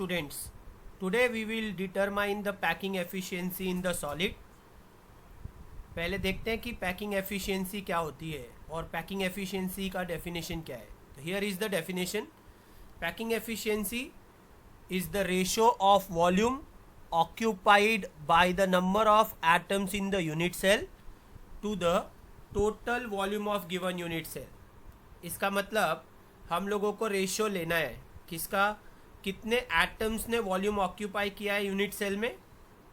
students, today we will determine the packing efficiency in the solid. पहले देखते हैं कि पैकिंग एफिशिएंसी क्या होती है और पैकिंग एफिशिएंसी का डेफिनेशन क्या है. तो here is the definition. Packing efficiency is the ratio of volume occupied by the number of atoms in the unit cell to the total volume of given unit cell. इसका मतलब हम लोगों को ratio लेना है किसका, कितने एटम्स ने वॉल्यूम ऑक्यूपाई किया है यूनिट सेल में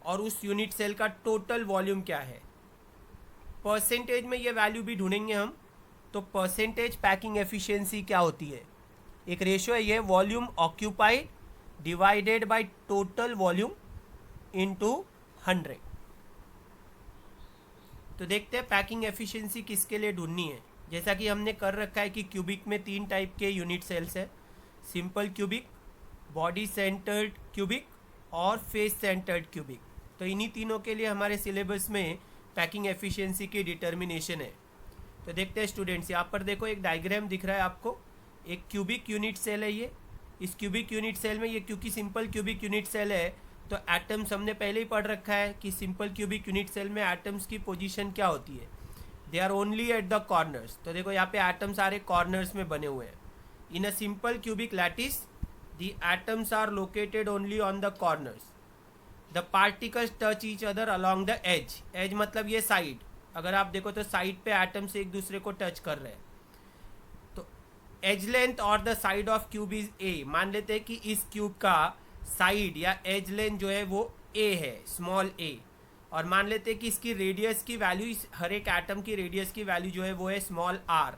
और उस यूनिट सेल का टोटल वॉल्यूम क्या है. परसेंटेज में ये वैल्यू भी ढूंढेंगे हम. तो परसेंटेज पैकिंग एफिशिएंसी क्या होती है, एक रेशियो है ये, volume occupied divided by total volume into 100. तो देखते हैं पैकिंग एफिशिएंसी किसके लिए ढूंढनी है. जैसा कि हमने कर रखा है कि क्यूबिक में 3 टाइप के यूनिट सेल्स है, simple cubic, body centred cubic और फेस सेंटर्ड क्यूबिक. तो इन्हीं तीनों के लिए हमारे सिलेबस में पैकिंग एफिशिएंसी की डिटर्मिनेशन है. तो देखते हैं स्टूडेंट्स, यहाँ पर देखो एक डायग्राम दिख रहा है आपको. एक क्यूबिक यूनिट सेल है ये. इस क्यूबिक यूनिट सेल में, ये क्योंकि सिंपल क्यूबिक यूनिट सेल है तो एटम्स हमने पहले ही पढ़ रखा है कि सिंपल क्यूबिक यूनिट सेल में एटम्स की पोजीशन क्या होती है, they are only at the corners. तो देखो यहाँ पे एटम्स सारे कॉर्नर्स में बने हुए हैं. In a simple cubic lattice the atoms are located only on the corners. The particles touch each other along the edge. Edge मतलब ये साइड. अगर आप देखो तो साइड पे एटम्स एक दूसरे को टच कर रहे हैं. तो एज लेंथ और the side of cube is a. मान लेते हैं कि इस क्यूब का साइड या एज लेंथ जो है वो ए है, स्मॉल ए. और मान लेते हैं कि इसकी रेडियस की वैल्यू, हर एक एटम की रेडियस की वैल्यू जो है वो है स्मॉल आर.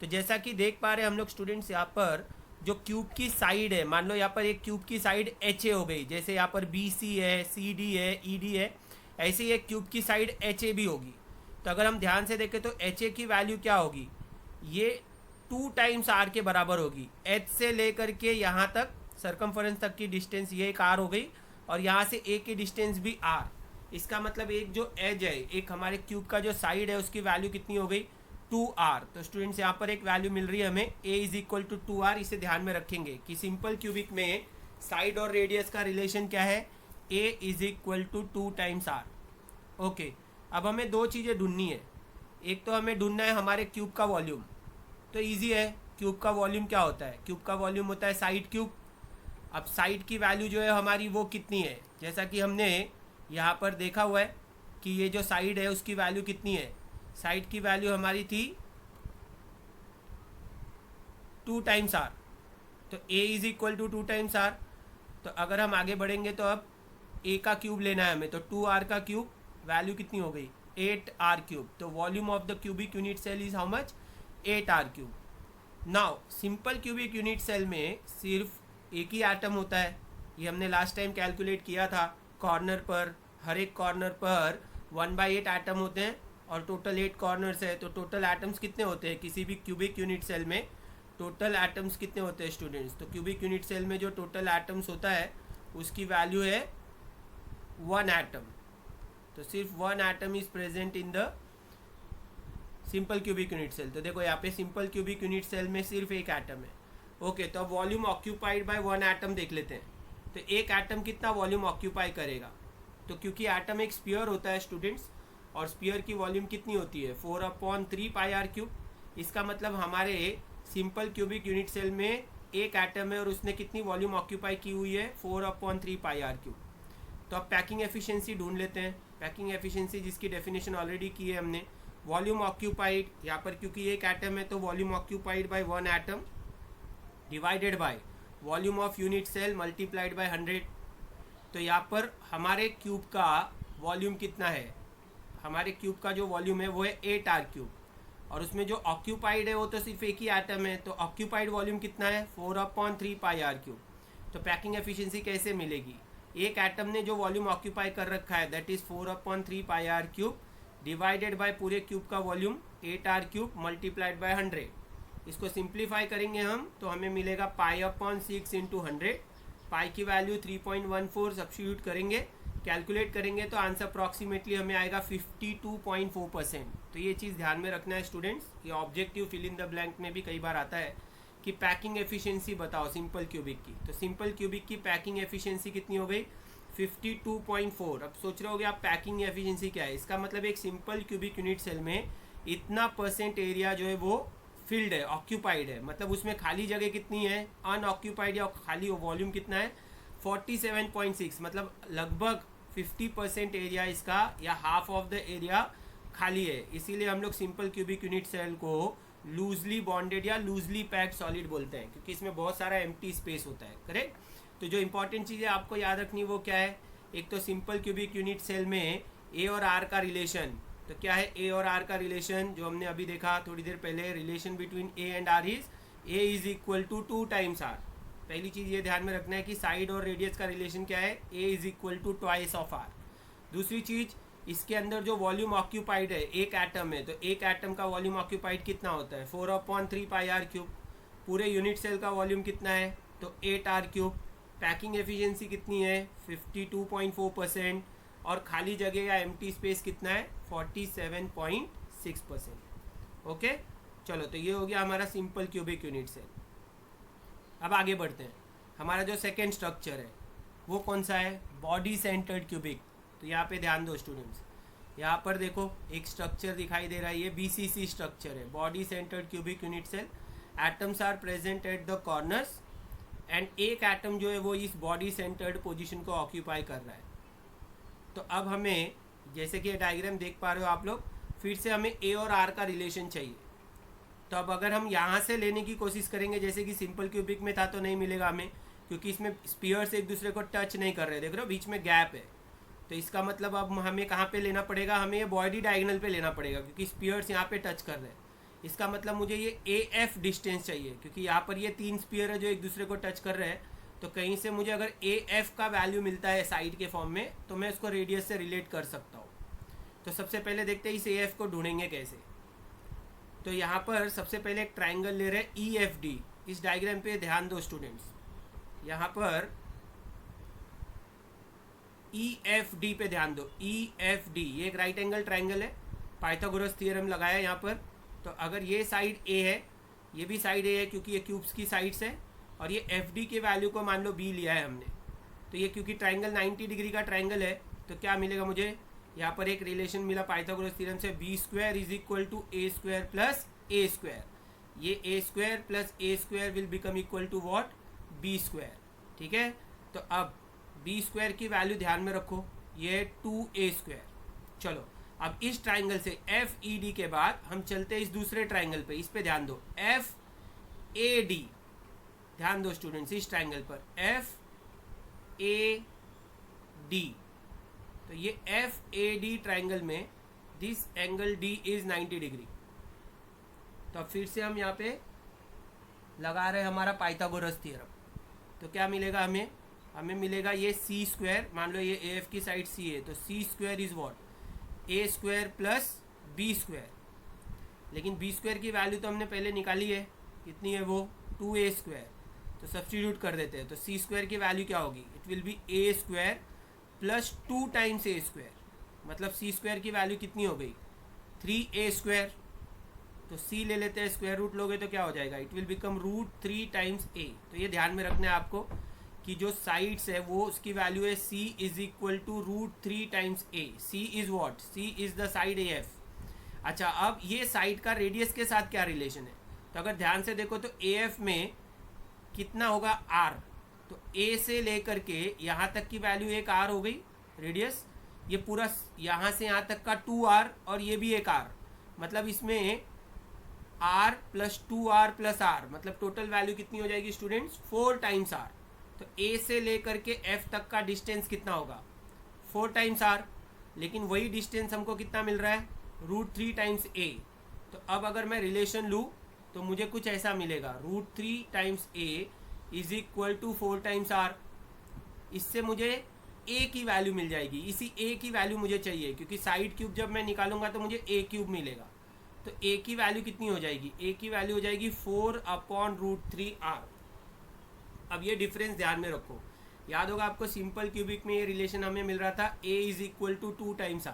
तो जैसा कि देख पा रहे हैं हम लोग स्टूडेंट्स, यहाँ पर जो क्यूब की साइड है, मान लो यहाँ पर एक क्यूब की साइड एच ए हो गई, जैसे यहाँ पर बी सी है, सी डी है, ई डी है, ऐसे ही एक क्यूब की साइड एच ए भी होगी. तो अगर हम ध्यान से देखें तो एच ए की वैल्यू क्या होगी, ये 2 टाइम्स आर के बराबर होगी. एच से लेकर के यहाँ तक सर्कमफरेंस तक की डिस्टेंस ये एक आर हो गई और यहाँ से ए की डिस्टेंस भी आर. इसका मतलब एक जो एज है, एक हमारे क्यूब का जो साइड है, उसकी वैल्यू कितनी हो गई, 2r. तो स्टूडेंट्स यहाँ पर एक वैल्यू मिल रही है हमें, a is equal to 2r. इसे ध्यान में रखेंगे कि सिंपल क्यूबिक में साइड और रेडियस का रिलेशन क्या है, a is equal to 2 times r. Okay, अब हमें 2 चीज़ें ढूंढनी है. एक तो हमें ढूंढना है हमारे क्यूब का वॉल्यूम. तो ईजी है, क्यूब का वॉल्यूम क्या होता है, क्यूब का वॉल्यूम होता है साइड क्यूब. अब साइड की वैल्यू जो है हमारी वो कितनी है, जैसा कि हमने यहाँ पर देखा हुआ है कि ये जो साइड है उसकी वैल्यू कितनी है. साइड की वैल्यू हमारी थी 2 टाइम्स आर. तो a is equal to 2 times R. तो अगर हम आगे बढ़ेंगे तो अब a का क्यूब लेना है हमें. तो 2r का क्यूब वैल्यू कितनी हो गई, 8r क्यूब. तो volume of the cubic unit cell is how much, 8r cube. Now simple cubic unit cell में सिर्फ एक ही एटम होता है. ये हमने लास्ट टाइम कैलकुलेट किया था. कॉर्नर पर, हर एक कॉर्नर पर 1/8 एटम होते हैं और टोटल 8 कॉर्नर्स है. तो टोटल एटम्स कितने होते हैं किसी भी क्यूबिक यूनिट सेल में, टोटल एटम्स कितने होते हैं स्टूडेंट्स. तो क्यूबिक यूनिट सेल में जो टोटल एटम्स होता है उसकी वैल्यू है 1 एटम. तो सिर्फ 1 atom is present in the simple cubic unit cell. तो देखो यहाँ पे सिंपल क्यूबिक यूनिट सेल में सिर्फ एक एटम है. ओके, तो अब वॉल्यूम ऑक्यूपाइड बाय 1 एटम देख लेते हैं. तो एक एटम कितना वॉल्यूम ऑक्यूपाई करेगा. तो क्योंकि एटम एक स्फीयर होता है स्टूडेंट्स, और स्फीयर की वॉल्यूम कितनी होती है, 4/3 पाई आर क्यूब. इसका मतलब हमारे सिंपल क्यूबिक यूनिट सेल में एक एटम है और उसने कितनी वॉल्यूम ऑक्यूपाई की हुई है, 4/3 पाई आर क्यूब. तो अब पैकिंग एफिशिएंसी ढूंढ लेते हैं. पैकिंग एफिशिएंसी जिसकी डेफिनेशन ऑलरेडी की है हमने, वॉल्यूम ऑक्यूपाइड, यहाँ पर क्योंकि एक एटम है तो volume occupied by 1 atom divided by volume of unit cell multiplied by 100. तो यहाँ पर हमारे क्यूब का वॉल्यूम कितना है, हमारे क्यूब का जो वॉल्यूम है वो है 8r क्यूब. और उसमें जो ऑक्यूपाइड है वो तो सिर्फ एक ही एटम है. तो ऑक्यूपाइड वॉल्यूम कितना है, 4/3 पाई आर क्यूब. तो पैकिंग एफिशिएंसी कैसे मिलेगी, एक एटम ने जो वॉल्यूम ऑक्यूपाई कर रखा है that is 4/3 pi R cube divided by पूरे क्यूब का volume 8r cube multiplied by 100. इसको सिंप्लीफाई करेंगे हम तो हमें मिलेगा π/6 इंटू 100. पाई की वैल्यू 3.14 सब्स्टिट्यूट करेंगे, कैलकुलेट करेंगे तो आंसर अप्रॉक्सीमेटली हमें आएगा 52.4%. तो ये चीज़ ध्यान में रखना है स्टूडेंट्स. ये objective fill in the blank में भी कई बार आता है कि पैकिंग एफिशिएंसी बताओ सिंपल क्यूबिक की। तो सिंपल क्यूबिक की पैकिंग एफिशिएंसी कितनी हो गई 52.4। अब सोच रहे होगे आप पैकिंग एफिशिएंसी क्या है। इसका मतलब एक सिंपल क्यूबिक यूनिट सेल में इतना % एरिया जो है वो फिल्ड है, ऑक्यूपाइड है, मतलब उसमें खाली जगह कितनी है, अनऑक्यूपाइड या खाली वॉल्यूम कितना है 47.6, मतलब लगभग 50% एरिया इसका या हाफ ऑफ द एरिया खाली है। इसीलिए हम लोग सिंपल क्यूबिक यूनिट सेल को लूजली बॉन्डेड या लूजली पैक्ड सॉलिड बोलते हैं, क्योंकि इसमें बहुत सारा एम्प्टी स्पेस होता है। करेक्ट। तो जो इंपॉर्टेंट चीज़ें आपको याद रखनी वो क्या है, एक तो सिंपल क्यूबिक यूनिट सेल में ए और आर का रिलेशन। तो क्या है ए और आर का रिलेशन, जो हमने अभी देखा थोड़ी देर पहले, relation between A and R is A is equal to 2 times R. पहली चीज़ ये ध्यान में रखना है कि साइड और रेडियस का रिलेशन क्या है, A is equal to twice of R. दूसरी चीज़, इसके अंदर जो वॉल्यूम ऑक्यूपाइड है एक एटम है, तो एक एटम का वॉल्यूम ऑक्यूपाइड कितना होता है 4/3 पाई आर क्यूब। पूरे यूनिट सेल का वॉल्यूम कितना है तो 8 आर क्यूब। पैकिंग एफिशिएंसी कितनी है 52.4%, और खाली जगह या एम्प्टी स्पेस कितना है 47.6%। ओके, चलो तो ये हो गया हमारा सिंपल क्यूबिक यूनिट सेल। अब आगे बढ़ते हैं। हमारा जो सेकेंड स्ट्रक्चर है वो कौन सा है, बॉडी सेंटर्ड क्यूबिक। तो यहाँ पे ध्यान दो स्टूडेंट्स, यहाँ पर देखो एक स्ट्रक्चर दिखाई दे रहा है, ये BCC स्ट्रक्चर है, body centred cubic unit cell. Atoms are present at the corners and एक एटम जो है वो इस बॉडी सेंटर्ड पोजीशन को ऑक्यूपाई कर रहा है। तो अब हमें, जैसे कि ये डायग्राम देख पा रहे हो आप लोग, फिर से हमें ए और आर का रिलेशन चाहिए। तो अब अगर हम यहाँ से लेने की कोशिश करेंगे जैसे कि सिंपल क्यूबिक में था, तो नहीं मिलेगा हमें, क्योंकि इसमें स्पीयर्स एक दूसरे को टच नहीं कर रहे, देख रहे हो बीच में गैप है। तो इसका मतलब अब हमें कहाँ पे लेना पड़ेगा, हमें ये बॉडी डायगोनल पे लेना पड़ेगा, क्योंकि स्पीयर्स यहाँ पे टच कर रहे हैं। इसका मतलब मुझे ये AF डिस्टेंस चाहिए, क्योंकि यहाँ पर ये 3 स्पीयर है जो एक दूसरे को टच कर रहे हैं। तो कहीं से मुझे अगर AF का वैल्यू मिलता है साइड के फॉर्म में, तो मैं इसको रेडियस से रिलेट कर सकता हूँ। तो सबसे पहले देखते हैं इस AF को ढूंढेंगे कैसे। तो यहाँ पर सबसे पहले एक ट्राइंगल ले रहे हैं EFD। इस डायग्राम पे ध्यान दो स्टूडेंट्स, यहाँ पर EFD पे ध्यान दो। EFD ये एक राइट एंगल ट्राइंगल है, पाइथागोरस थ्योरम लगाया यहाँ पर। तो अगर ये साइड A है, ये भी साइड A है क्योंकि ये क्यूब्स की साइड्स है, और ये FD के वैल्यू को मान लो B लिया है हमने। तो ये क्योंकि ट्राइंगल 90 डिग्री का ट्राइंगल है, तो क्या मिलेगा मुझे, यहाँ पर एक रिलेशन मिला पाइथागोरस थ्योरम से, B² is equal to A² plus A²। ये A² plus A² will become equal to what, B²। ठीक है, तो अब B² की वैल्यू ध्यान में रखो, ये 2A²। चलो अब इस ट्राइंगल से FED के बाद हम चलते हैं इस दूसरे ट्राइंगल पे, इस पे ध्यान दो, FAD। ध्यान दो स्टूडेंट्स इस ट्राइंगल पर FAD। तो ये FAD ट्राइंगल में this angle D is 90 degree. तो अब फिर से हम यहाँ पे लगा रहे हैं हमारा पाइथागोरस थ्योरम। तो क्या मिलेगा हमें, हमें मिलेगा ये C², मान लो ये AF की साइड C है, तो C² is what, A² plus B²। लेकिन B² की वैल्यू तो हमने पहले निकाली है, कितनी है वो 2A²। तो सब्स्टिट्यूट कर देते हैं, तो C² की वैल्यू क्या होगी, it will be A² plus 2 times A²। मतलब C² की वैल्यू कितनी हो गई 3A²। तो C ले लेते हैं, स्क्वायर रूट लोगे तो क्या हो जाएगा, it will become √3 times A। तो ये ध्यान में रखना है आपको कि जो साइड्स है वो उसकी वैल्यू है C is equal to √3 times A। C is what, C is the side AF। अच्छा, अब ये साइड का रेडियस के साथ क्या रिलेशन है, तो अगर ध्यान से देखो तो AF में कितना होगा R। तो A से लेकर के यहाँ तक की वैल्यू एक R हो गई रेडियस, ये पूरा यहाँ से यहाँ तक का 2R, और ये भी एक R, मतलब इसमें R plus 2R plus R, मतलब टोटल वैल्यू कितनी हो जाएगी स्टूडेंट्स 4 टाइम्स R। तो A से लेकर के F तक का डिस्टेंस कितना होगा 4 टाइम्स R, लेकिन वही डिस्टेंस हमको कितना मिल रहा है √3 टाइम्स A। तो अब अगर मैं रिलेशन लूँ तो मुझे कुछ ऐसा मिलेगा, √3 times A is equal to 4 times R। इससे मुझे A की वैल्यू मिल जाएगी, इसी A की वैल्यू मुझे चाहिए, क्योंकि साइड क्यूब जब मैं निकालूंगा तो मुझे A³ मिलेगा। तो A की वैल्यू कितनी हो जाएगी, A की वैल्यू हो जाएगी 4/√3R। अब ये डिफरेंस ध्यान में रखो, याद होगा आपको सिंपल क्यूबिक में ये रिलेशन हमें मिल रहा था A is equal to 2 times R,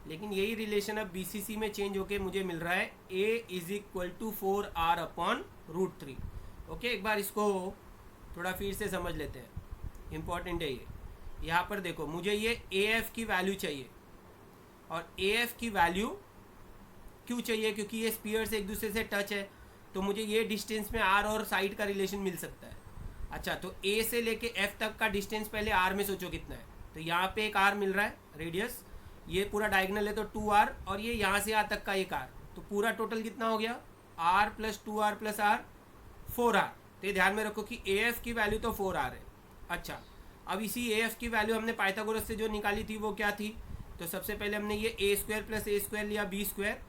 लेकिन यही रिलेशन अब BCC में चेंज होके मुझे मिल रहा है A is equal to 4R/√3। Okay, एक बार इसको थोड़ा फिर से समझ लेते हैं, इम्पॉर्टेंट है ये। यहाँ पर देखो, मुझे ये ए एफ की वैल्यू चाहिए, और ए एफ की वैल्यू क्यों चाहिए? क्योंकि ये स्पीयर्स एक दूसरे से टच है, तो मुझे ये डिस्टेंस में आर और साइड का रिलेशन मिल सकता है। अच्छा, तो ए से लेके एफ तक का डिस्टेंस पहले आर में सोचो कितना है। तो यहाँ पे एक आर मिल रहा है रेडियस, ये पूरा डायगनल है तो 2r, और ये यहाँ से यहाँ तक का एक आर, तो पूरा टोटल कितना हो गया? r plus 2r plus r 4r। तो ये ध्यान में रखो कि ए एफ की वैल्यू तो 4r है। अच्छा, अब इसी ए एफ की वैल्यू हमने पाइथागोरस से जो निकाली थी वो क्या थी? तो सबसे पहले हमने ये ए स्क्वायर प्लस ए स्क्वायर लिया बी स्क्वायर,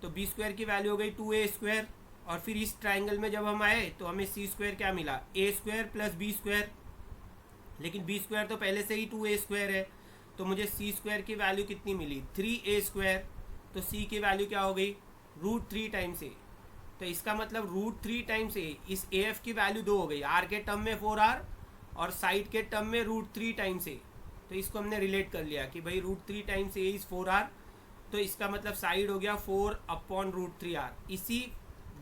तो बी स्क्वायर की वैल्यू हो गई 2a स्क्वायर, और फिर इस ट्राइंगल में जब हम आए तो हमें सी स्क्वायर क्या मिला? ए स्क्वायर प्लस बी स्क्वायर, लेकिन बी स्क्वायर तो पहले से ही 2a स्क्वायर है, तो मुझे सी स्क्वायर की वैल्यू कितनी मिली? 3a square. तो सी की वैल्यू क्या हो गई? √3 टाइम्स ए। तो इसका मतलब √3 टाइम्स ए, इस ए एफ की वैल्यू 2 हो गई, आर के टर्म में 4r और साइड के टर्म में √3 टाइम्स ए। तो इसको हमने रिलेट कर लिया कि भाई √3 टाइम्स ए इज़ 4r, तो इसका मतलब साइड हो गया 4/√3r। इसी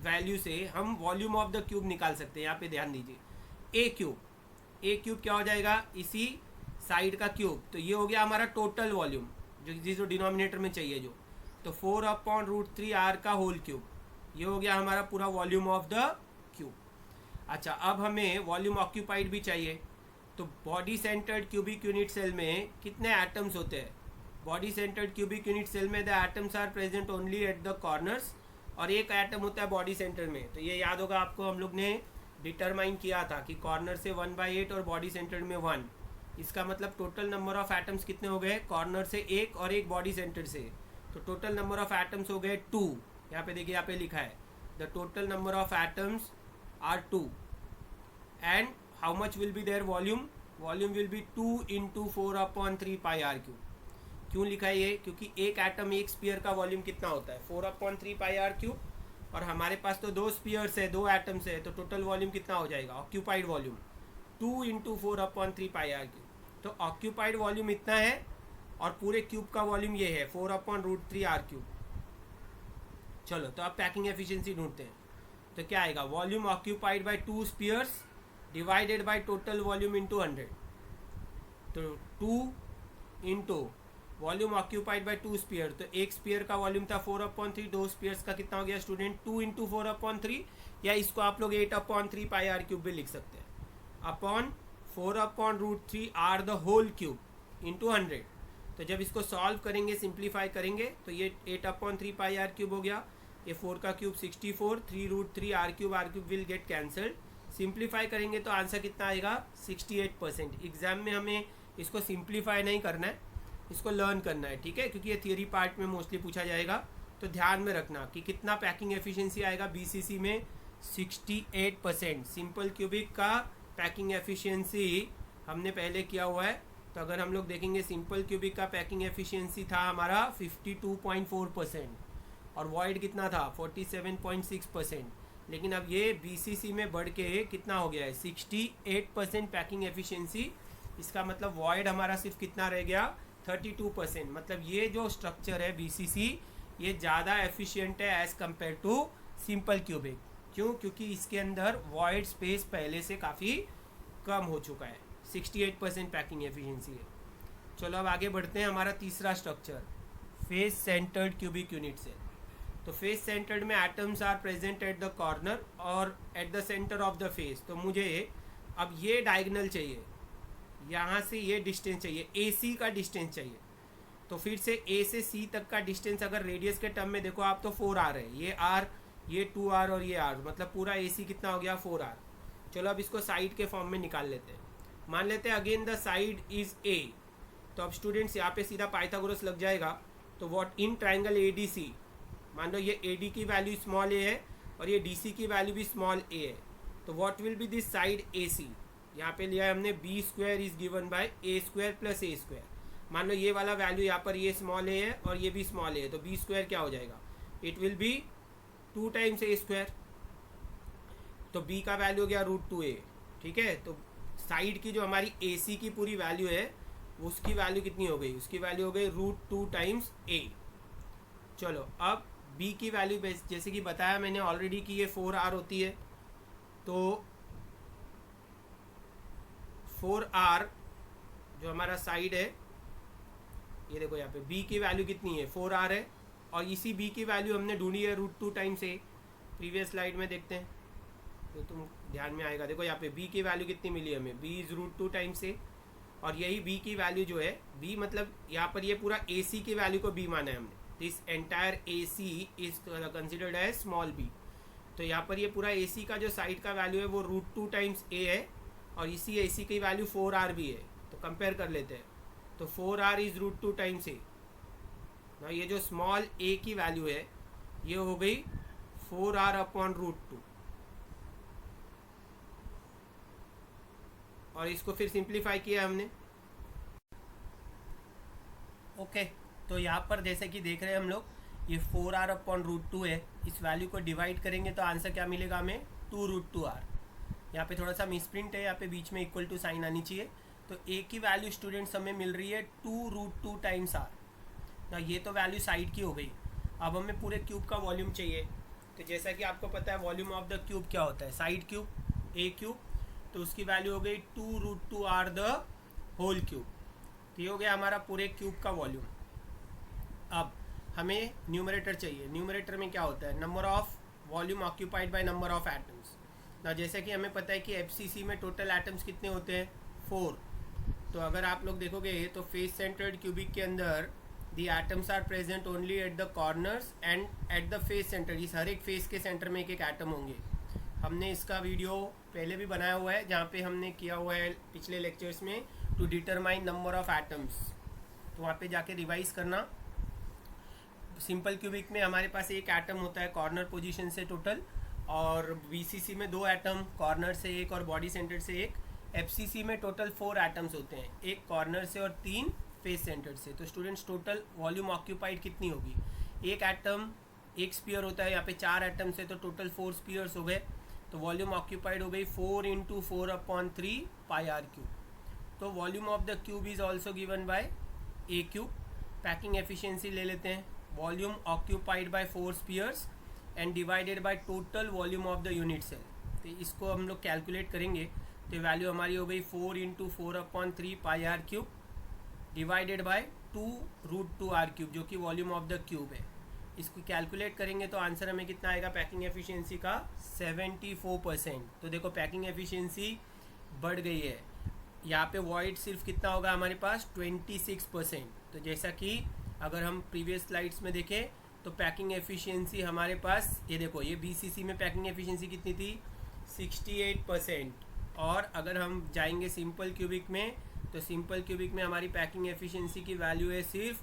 वैल्यू से हम वॉल्यूम ऑफ द क्यूब निकाल सकते हैं। यहाँ पे ध्यान दीजिए, ए क्यूब क्या हो जाएगा? इसी साइड का क्यूब, तो ये हो गया हमारा टोटल वॉल्यूम, जो डिनोमिनेटर में चाहिए जो, तो 4/√3r का होल क्यूब, ये हो गया हमारा पूरा वॉल्यूम ऑफ द क्यूब। अच्छा, अब हमें वॉल्यूम ऑक्यूपाइड भी चाहिए। तो body centred cubic unit cell में कितने एटम्स होते हैं? Body centred cubic unit cell में the atoms are present only at the corners, और एक एटम होता है बॉडी सेंटर में। तो ये याद होगा आपको, हम लोग ने डिटरमाइन किया था कि कॉर्नर से 1/8 और बॉडी सेंटर में 1। इसका मतलब टोटल नंबर ऑफ एटम्स कितने हो गए? कॉर्नर से एक और एक बॉडी सेंटर से, तो टोटल नंबर ऑफ एटम्स हो गए 2। यहाँ पे देखिए, यहाँ पे लिखा है the total number of atoms are 2, and how much will be their volume? Volume will be 2 × 4/3 pi R cube. क्यों लिखा है ये? क्योंकि एक एटम, एक स्पीयर का वॉल्यूम कितना होता है? 4/3 पाई आर क्यूब, और हमारे पास तो 2 स्पीयर्स है, 2 एटम्स है, तो टोटल वॉल्यूम कितना हो जाएगा? Occupied volume 2 × 4/3 pi R cube. तो ऑक्यूपाइड वॉल्यूम इतना है, और पूरे क्यूब का वॉल्यूम ये है 4/√3 आर क्यूब। चलो, तो अब पैकिंग एफिशिएंसी ढूंढते हैं। तो क्या आएगा? Volume occupied by 2 spheres divided by total volume into 100। तो 2 into volume occupied by 2 sphere, तो एक स्पीयर का वॉल्यूम था 4/3, 2 स्पीयर्स का कितना हो गया स्टूडेंट? 2 × 4/3, या इसको आप लोग 8/3 पाई आर क्यूब भी लिख सकते हैं, upon 4/√3 R the whole cube into 100। तो जब इसको सॉल्व करेंगे, सिंप्लीफाई करेंगे, तो ये 8/3 पाई आर क्यूब हो गया, ये 4 का cube 64, 3√3 R cube will get cancelled. Simplify करेंगे तो आंसर कितना आएगा? 68%। एग्जाम में हमें इसको सिंप्लीफाई नहीं करना है, इसको लर्न करना है, ठीक है? क्योंकि ये थियरी पार्ट में मोस्टली पूछा जाएगा, तो ध्यान में रखना कि कितना पैकिंग एफिशिएंसी आएगा बीसीसी में? 68%। सिंपल क्यूबिक का पैकिंग एफिशिएंसी हमने पहले किया हुआ है, तो अगर हम लोग देखेंगे सिंपल क्यूबिक का पैकिंग एफिशिएंसी था हमारा 52.4%, और वॉइड कितना था? 47.6%। लेकिन अब ये बीसीसी में बढ़ के कितना हो गया है? 68% पैकिंग एफिशिएंसी। इसका मतलब वॉइड हमारा सिर्फ कितना रह गया? 32%। मतलब ये जो स्ट्रक्चर है बीसीसी, ये ज़्यादा एफिशिएंट है as compare to simple cubic. क्यों? क्योंकि इसके अंदर वॉइड स्पेस पहले से काफ़ी कम हो चुका है। 68% पैकिंग एफिशिएंसी है। चलो अब आगे बढ़ते हैं। हमारा तीसरा structure, face centred cubic unit cell. तो फेस सेंटर्ड में atoms are present at the corner और at the centre of the face. तो मुझे अब ये डायगोनल चाहिए, यहाँ से ये डिस्टेंस चाहिए, ए सी का डिस्टेंस चाहिए। तो फिर से ए से सी तक का डिस्टेंस अगर रेडियस के टर्म में देखो आप, तो 4r है, ये r, ये 2r और ये r, मतलब पूरा ए सी कितना हो गया? 4r। चलो अब इसको साइड के फॉर्म में निकाल लेते हैं। मान लेते हैं again the side is a. तो अब स्टूडेंट्स यहाँ पे सीधा पाइथागोरस लग जाएगा। तो what in triangle A D C, मान लो ये ए डी की वैल्यू स्मॉल ए है और ये डी सी की वैल्यू भी स्मॉल ए है, तो what will be this side A C? यहाँ पे लिया है हमने B square is given by A square plus A square. मान लो ये वाला वैल्यू यहाँ पर ये स्मॉल ए है और ये भी स्मॉल ए है, तो बी स्क्वायर क्या हो जाएगा? It will be 2 times A square. तो बी का वैल्यू हो गया √2a, ठीक है? तो साइड की जो हमारी ए सी की पूरी वैल्यू है, उसकी वैल्यू कितनी हो गई? उसकी वैल्यू हो गई √2 टाइम्स a। चलो अब b की वैल्यू जैसे कि बताया मैंने ऑलरेडी कि ये 4r होती है, तो 4r जो हमारा साइड है, ये देखो यहाँ पे b की वैल्यू कितनी है, 4r है, और इसी b की वैल्यू हमने ढूंढी है √2 टाइम्स a। प्रीवियस स्लाइड में देखते हैं तो तुम ध्यान में आएगा। देखो यहाँ पे b की वैल्यू कितनी मिली हमें, b इज √2 टाइम्स a, और यही b की वैल्यू जो है, b मतलब यहाँ पर ये पूरा ac की वैल्यू को b माना है हमने, this entire ac is considered as small b। तो यहाँ पर ये पूरा ac का जो साइड का वैल्यू है वो √2 टाइम्स a है, और इसी ac की वैल्यू 4r भी है। तो कंपेयर कर लेते हैं, तो 4r इज √2 टाइम्स a। ना ये जो स्मॉल a की वैल्यू है ये हो गई 4r अपॉन √2, और इसको फिर सिंप्लीफाई किया हमने। ओके, तो यहाँ पर जैसे कि देख रहे हैं हम लोग, ये 4r अपॉन √2 है, इस वैल्यू को डिवाइड करेंगे तो आंसर क्या मिलेगा हमें, 2√2r। यहाँ पे थोड़ा सा मिसप्रिंट है, यहाँ पे बीच में इक्वल टू साइन आनी चाहिए। तो a की वैल्यू स्टूडेंट्स हमें मिल रही है 2√2 टाइम्स r। ना ये तो वैल्यू साइड की हो गई। अब हमें पूरे क्यूब का वॉल्यूम चाहिए। तो जैसा कि आपको पता है वॉल्यूम ऑफ द क्यूब क्या होता है, साइड क्यूब a क्यूब, तो उसकी वैल्यू हो गई 2√2r द होल क्यूब। तो ये हो गया हमारा पूरे क्यूब का वॉल्यूम। अब हमें न्यूमरेटर चाहिए। न्यूमरेटर में क्या होता है, number of volume occupied by number of atoms. ना जैसे कि हमें पता है कि एफसीसी में टोटल एटम्स कितने होते हैं, 4। तो अगर आप लोग देखोगे तो फेस सेंटर्ड क्यूबिक के अंदर the atoms are present only at the corners and at the face centre. इस हर एक फेस के सेंटर में एक एक एटम होंगे। हमने इसका वीडियो पहले भी बनाया हुआ है, जहाँ पे हमने किया हुआ है पिछले लेक्चर्स में to determine number of atoms, तो वहाँ पे जाके रिवाइज करना। सिंपल क्यूबिक में हमारे पास एक एटम होता है कॉर्नर पोजीशन से टोटल, और बीसीसी में 2 एटम, कॉर्नर से एक और बॉडी सेंटर से एक। एफसीसी में टोटल 4 एटम्स होते हैं, एक कॉर्नर से और 3 फेस सेंटर से। तो स्टूडेंट्स टोटल वॉल्यूम ऑक्यूपाइड कितनी होगी, एक एटम एक स्पीयर होता है, यहाँ पे 4 एटम से तो टोटल 4 स्पीयर्स हो गए। तो वॉल्यूम ऑक्यूपाइड हो गई 4 × 4/3 πr3। तो volume of the cube is also given by A cube. Packing efficiency ले लेते हैं, volume occupied by 4 spheres and divided by total volume of the unit cell. तो इसको हम लोग कैलकुलेट करेंगे, तो वैल्यू हमारी हो गई 4 × 4/3 πr3 डिवाइडेड बाय 2√2r3, जो कि वॉल्यूम ऑफ द क्यूब है। इसको कैलकुलेट करेंगे तो आंसर हमें कितना आएगा पैकिंग एफिशिएंसी का, 74%। तो देखो पैकिंग एफिशिएंसी बढ़ गई है। यहाँ पे वॉइड सिर्फ कितना होगा हमारे पास, 26%। तो जैसा कि अगर हम प्रीवियस स्लाइड्स में देखें तो पैकिंग एफिशिएंसी हमारे पास, ये देखो ये बीसीसी में पैकिंग एफिशिएंसी कितनी थी, 68%। और अगर हम जाएंगे सिंपल क्यूबिक में, तो सिंपल क्यूबिक में हमारी पैकिंग एफिशिएंसी की वैल्यू है सिर्फ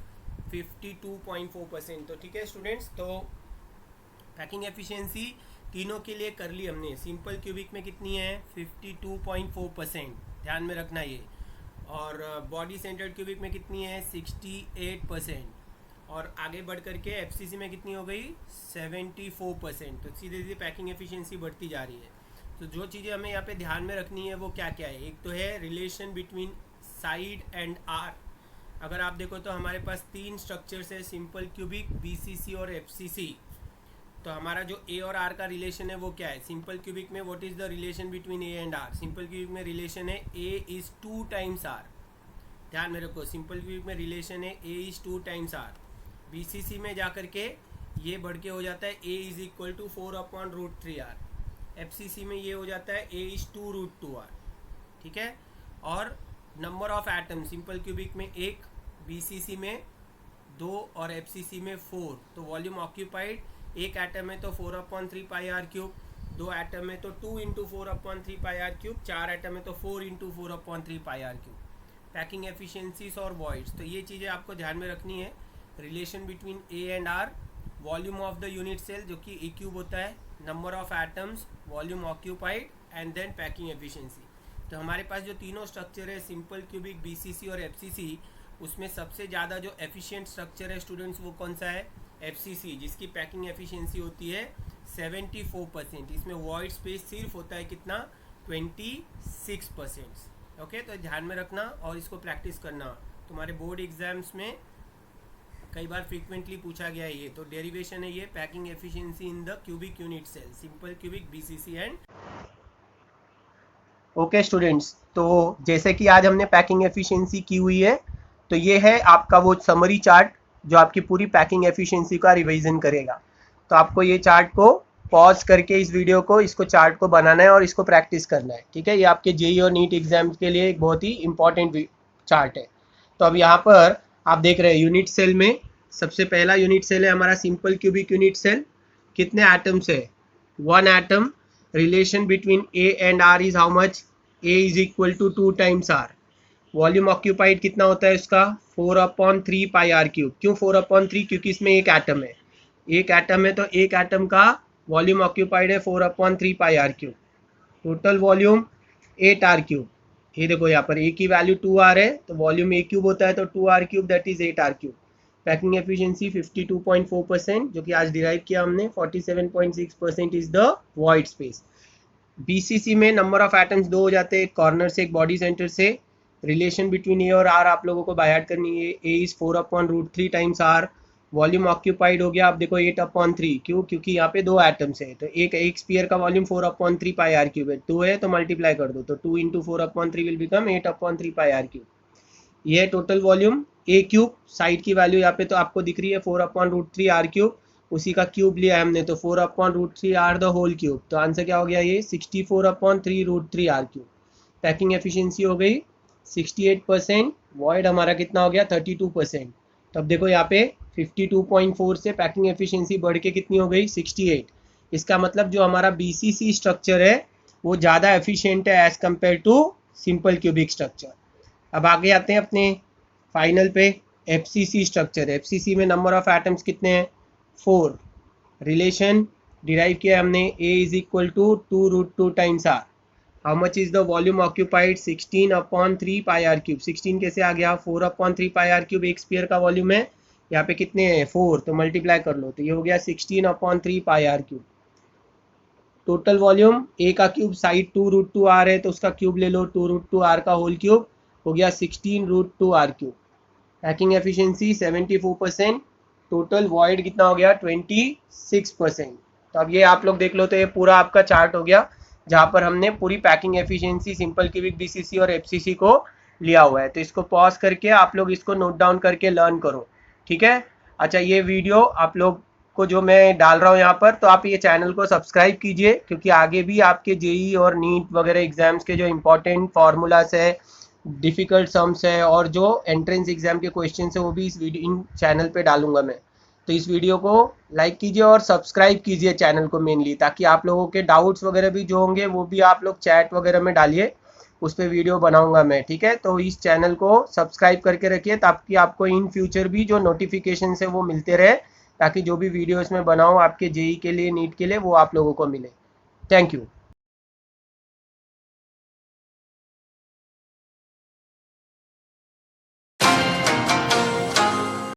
52.4%। तो ठीक है स्टूडेंट्स, तो पैकिंग एफिशिएंसी तीनों के लिए कर ली हमने। सिंपल क्यूबिक में कितनी है, 52.4%, ध्यान में रखना ये। और बॉडी सेंटर्ड क्यूबिक में कितनी है, 68%। और आगे बढ़ करके एफसीसी में कितनी हो गई, 74%। तो सीधे सीधे पैकिंग एफिशिएंसी बढ़ती जा रही है। तो जो चीज़ें हमें यहाँ पे ध्यान में रखनी है वो क्या क्या है, एक तो है relation between side and R. अगर आप देखो तो हमारे पास 3 स्ट्रक्चर्स है, सिंपल क्यूबिक, बीसीसी और एफसीसी। तो हमारा जो ए और आर का रिलेशन है वो क्या है, सिंपल क्यूबिक में what is the relation between A and R. Simple cubic में रिलेशन है ए इज 2 टाइम्स आर, ध्यान में रखो। सिंपल क्यूबिक में रिलेशन है A is 2 times R. BCC में जा करके ये बढ़ के हो जाता है A is equal to 4/√3r। FCC में ये हो जाता है ए इज 2√2r, ठीक है। और number of atom, simple cubic में 1, बीसीसी में 2 और एफसीसी में 4। तो वॉल्यूम ऑक्यूपाइड, एक एटम है तो 4/3 πr3, 2 एटम है तो 2 × 4/3 πr3, 4 एटम है तो 4 × 4/3 πr3। पैकिंग एफिशिएंसीज और वॉइड्स, तो ये चीज़ें आपको ध्यान में रखनी है। Relation between A and R, volume of the unit cell जो कि ए क्यूब होता है, number of atoms, volume occupied and then packing efficiency. तो हमारे पास जो तीनों स्ट्रक्चर है, सिंपल क्यूबिक, बीसीसी और एफसीसी, उसमें सबसे ज़्यादा जो एफिशिएंट स्ट्रक्चर है स्टूडेंट्स वो कौन सा है, एफसीसी, जिसकी पैकिंग एफिशिएंसी होती है 74%। इसमें वॉइड स्पेस सिर्फ होता है कितना, 26%। ओके, तो ध्यान में रखना और इसको प्रैक्टिस करना। तुम्हारे बोर्ड एग्जाम्स में कई बार फ्रीक्वेंटली पूछा गया है ये। तो डेरिवेशन है ये, packing efficiency in the cubic unit cell, simple cubic, BCC and okay students, तो जैसे कि आज हमने पैकिंग एफिशिएंसी की हुई है, तो ये है आपका वो समरी चार्ट जो आपकी पूरी पैकिंग एफिशिएंसी का रिवीजन करेगा। तो आपको ये चार्ट को पॉज करके इस वीडियो को, इसको चार्ट को बनाना है और इसको प्रैक्टिस करना है, ठीक है। ये आपके जेई और नीट एग्जाम के लिए एक बहुत ही इंपॉर्टेंट चार्ट है। तो अब यहाँ पर आप देख रहे हैं यूनिट सेल में सबसे पहला यूनिट सेल है हमारा सिंपल क्यूबिक यूनिट सेल। कितने एटम्स है? 1 atom. Relation between A and R is how much? A is equal to 2 times R. Volume occupied कितना होता है इसका? 4/3 पाई आर क्यूब। क्यों 4/3? क्योंकि इसमें एक एटम है, एक एटम है, तो एक एटम का वॉल्यूम ऑक्यूपाइड है 4/3 pi R cube. Total volume 8 R cube. ये देखो यहाँ पर ए की वैल्यू 2 आर है, तो वॉल्यूम ए क्यूब होता है, तो 2 R cube that is 8 R cube. Packing efficiency 52.4%, जो कि आज डिराइव किया हमने। 47.6% is the void space. BCC में नंबर ऑफ एटम्स 2 हो जाते हैं, एक कॉर्नर से एक बॉडी सेंटर से। रिलेशन बिटवीन ए और आर आप लोगों को बाय हार्ट करनी है। A is 4/√3 times R. Volume occupied हो गया, आप देखो 8/3। क्यों? क्योंकि यहाँ पे 2 एटम्स है, तो एक स्पीयर का वॉल्यूम 4/3 पाई आर क्यूब है। 2 है तो मल्टीप्लाई कर दो, तो 2 into 4/3 will become 8/3 pi R cube. ये है total volume. A cube side की वैल्यू यहाँ पे तो आपको दिख रही है 4/√3 आर क्यूब, उसी का क्यूब लिया है हमने, तो 4/√3 आर द होल क्यूब। तो आंसर क्या हो गया? ये 64/3√3 आर क्यूब। पैकिंग एफिशिएंसी हो गई 68%। वॉइड हमारा कितना हो गया? 32%। तो अब देखो यहाँ पे 52.4 से पैकिंग एफिशिएंसी बढ़ के कितनी हो गई? 68। इसका मतलब जो हमारा बीसीसी स्ट्रक्चर है वो ज़्यादा एफिशिएंट है as compared to simple cubic structure. अब आगे आते हैं अपने फाइनल पे, एफसीसी स्ट्रक्चर। एफसीसी में नंबर ऑफ एटम्स कितने हैं? 4। रिलेशन डिराइव किया हमने, A is equal to 2√2 times R. How much is the volume occupied? 16/3 pi R cube. 16 कैसे आ गया? 4/3 पाई आर क्यूब एक स्पीयर का वॉल्यूम है, यहाँ पे कितने हैं? 4, तो मल्टीप्लाई कर लो, तो ये हो गया 16/3 pi R cube. Total volume ए का क्यूब साइड 2√2 आर है, तो उसका क्यूब ले लो, 2√2 आर का होल क्यूब हो गया 16√2 R cube. Packing efficiency 74%। Total void कितना हो गया? 26%। तो अब ये आप लोग देख लो, तो ये पूरा आपका चार्ट हो गया जहाँ पर हमने पूरी packing efficiency simple cubic, BCC और एफसीसी को लिया हुआ है। तो इसको पॉज करके आप लोग इसको नोट डाउन करके लर्न करो, ठीक है। अच्छा, ये वीडियो आप लोग को जो मैं डाल रहा हूँ यहाँ पर, तो आप ये चैनल को सब्सक्राइब कीजिए, क्योंकि आगे भी आपके जेई और नीट वगैरह एग्जाम्स के जो इंपॉर्टेंट फार्मूलाज है, डिफ़िकल्ट सम्स है और जो एंट्रेंस एग्जाम के क्वेश्चन है, वो भी इस वीडियो इन चैनल पे डालूंगा मैं। तो इस वीडियो को लाइक कीजिए और सब्सक्राइब कीजिए चैनल को मेनली, ताकि आप लोगों के डाउट्स वगैरह भी जो होंगे वो भी आप लोग चैट वगैरह में डालिए, उस पर वीडियो बनाऊंगा मैं, ठीक है। तो इस चैनल को सब्सक्राइब करके रखिए, ताकि आपको इन फ्यूचर भी जो नोटिफिकेशन है वो मिलते रहे, ताकि जो भी वीडियोस में बनाऊँ आपके जेई के लिए, नीट के लिए, वो आप लोगों को मिले। Thank you.